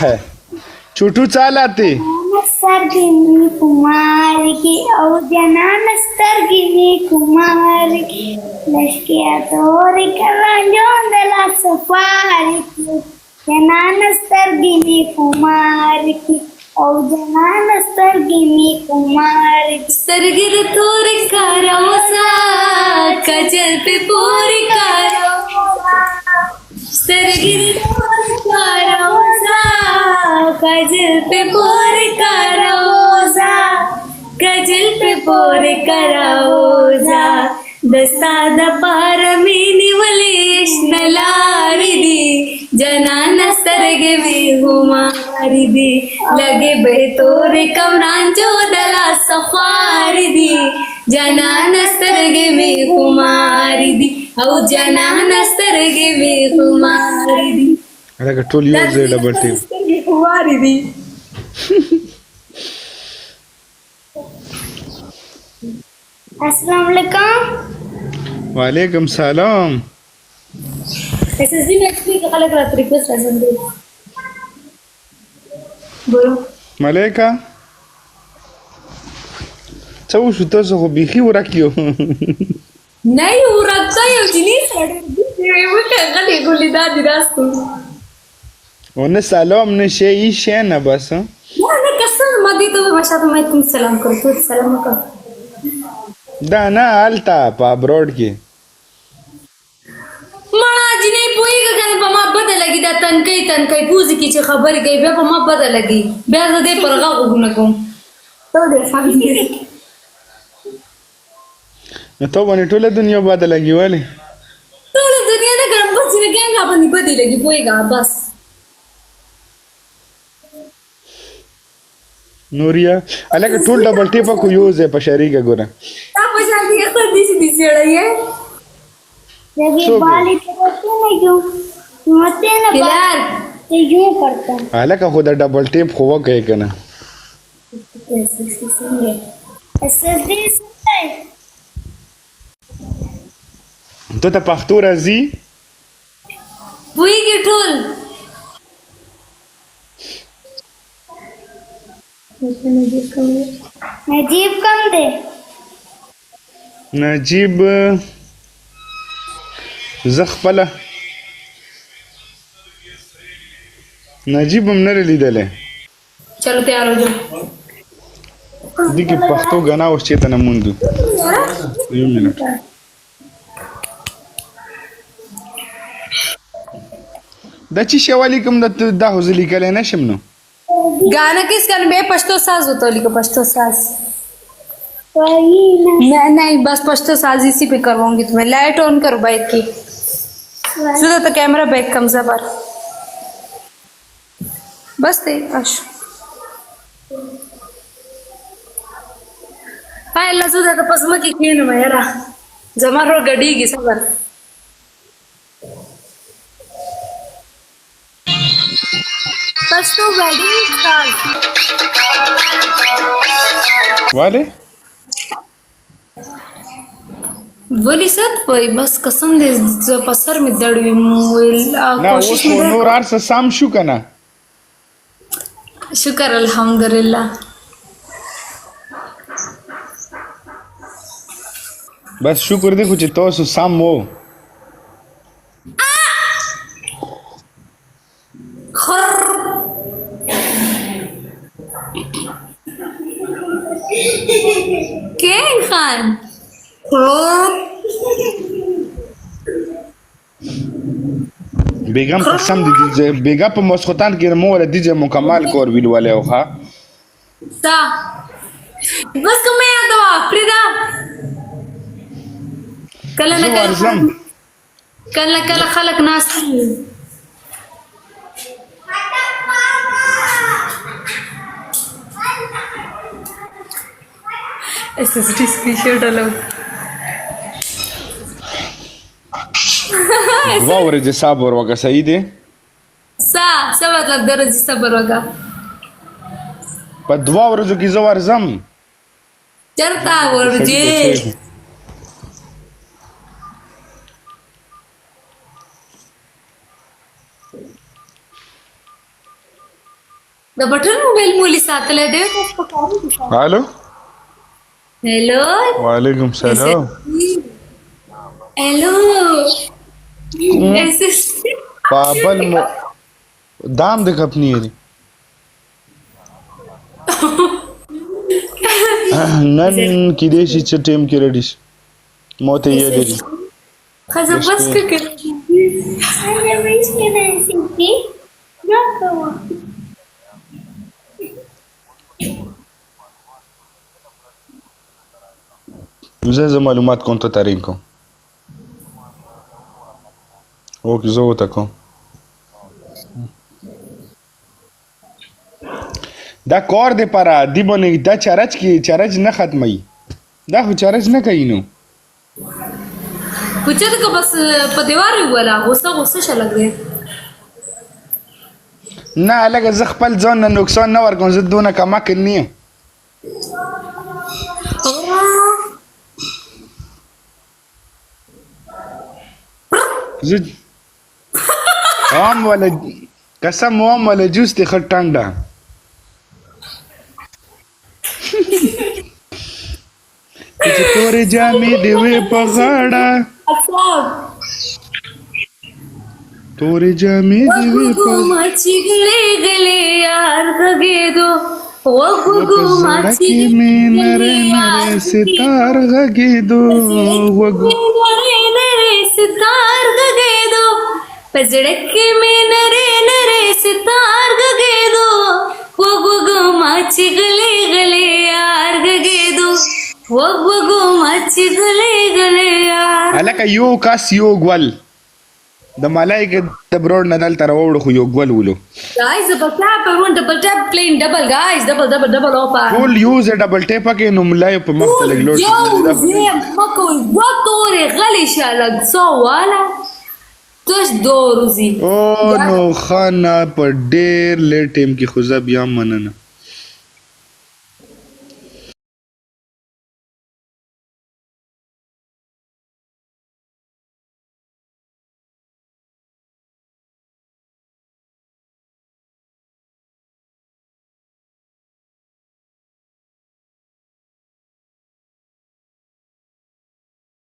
है चुटू चालाते सर्गिनी कुमार की औ जनान सर्गिनी कुमार की लश्किया तोरी करा जोंदला सफारी की जनान सर्गिनी कुमार की औ जनान सर्गिनी कुमार की सरगिर तोर करोसा कजल पे पोर करोसा सरगिर तोर करोसा कजल पे पोर करोसा कजल पे पोर करोसा दस्ता द पार मीनी वलेश नलारी दी जनान सरग में हुमारी दी लगे बे तोरे कमरान जो दला सफारी दी जनान सरग में हुमारी दी औ जनान सरग में हुमारी दी अलग टोल यूज डबल टिप हुमारी दी अस्सलाम वालेकुम वालेकुम सलाम एसएसडी में एक्सपी का अलग अलग रिक्वेस्ट है संदे बोलो मलेका चाउ शुतो सो बिखी उराकियो नहीं वो रखता है उजनी साड़ी वो क्या ले गोली दादी रास्तों ओने सलाम ने शे शे ना बस ना कसम मदी तो माशा तो मैं तुम सलाम करो तो सलाम कर दाना आलता पा ब्रॉड के मना जी नहीं पोई का कने पमा बदलगी दा तनकई पूजी की च खबर गई बे पमा बदलगी बे दे परगा गुनको तो दे फामी तो बने टोले दुनिया बदलगी वाले तो दुनिया ने गरम बस ने क्या बनी बदलगी पोईगा बस नूरिया अलग टोल डबल टिप को यूज है पशरी का गोरा आप शादी कर दी रही है जब बाली करते नहीं क्यों होते ना फिलहाल ये यूं करता है अलग का खुदा डबल टिप हुआ कहे कना एसएसडी से तो ता पख्तो राजी पोई की ठोल नजीब कम दे नजीब زخپله नजीब हमने لیدل चलो तैयार हो जाओ دي کې پښتو غنا اوس چې تنه موندو یو منټ د چی شوالی کوم د حوزلی کله نشم نو गाना किस गाने में पश्तो साज होता है लिखो पश्तो साज वही ना नहीं बस पश्तो साज इसी पे करवाऊंगी तुम्हें लाइट ऑन करो बाइक की सुधा तो कैमरा बैक कम जबर बस ते अश हाय अल्लाह सुधा तो पसमा की खेल में यारा जमारो गड़ी की सबर पश्तो वेडिंग स्टार्ट वाले बोली सत भाई बस कसम दे जो पसर में दड़वी ना कोशिश वो में नूर आर से साम शू कना शुक्र अल्हम्दुलिल्लाह बस शुक्र देखो چې تاسو سم وو खर के खान بیگم قسم دي بیگا په مسخوتان کې مو ول دي مکمل کور ویل والے او ها सा बस तुम्हें याद हो फ्रीदा कल न कल ورزم कल खलक नास एसएसडी स्क्रीनशॉट डालो دوا ورځې صبر وکړه صحیح دی सा मतलब दरज सबर होगा په دوا ورځو کې زه ورزم चलता वर्जे د بټن موبایل مولي ساتلی دی الو هلو وعلیکم سلام هلو پابل مو دام د کپنی دی نن کې دې شي چې ټیم کې ریډي شي موته یې دی خزه بس کړه انا مش كده يا ستي لا طبعا زه معلومات کوم ته تارین کوم اوکې زه وته کوم دا کار دی پاره دی باندې دا چارج کې چارج نه ختمي دا خو چارج نه کوي نو پوچھا تو بس پدیوار ولا غصه شلګ دی نه لکه زه خپل ځان نه نقصان نه ورکوم زه دونه کما کنی زه عام ولا قسم عام ولا جوس ته خټانډه چې تورې جامې دی وې په غاړه تورې جامې دی وې په ماچی گلے گلے یار غږېدو وګو ماچی نره نره ستار غږېدو وګو نره نره ستار غږېدو پزړه کې مې نره نره ستار غږېدو وګو ماچی گلے گلے یار غږېدو وګو ماچی گلے گلے یار الکه یو کاس یو ګول د ملائکه د برور نه دلته راوړو خو یو ګول ولو guys double tap I want double tap playing double guys double opa ټول یوز ډبل ټیپ کې نو ملای په مخ ته لګلوډ یو زه مکو وکورې غلی شالک سو والا توش دو روزي او نو خانه په ډېر لیټ ټیم کې خو زه بیا مننه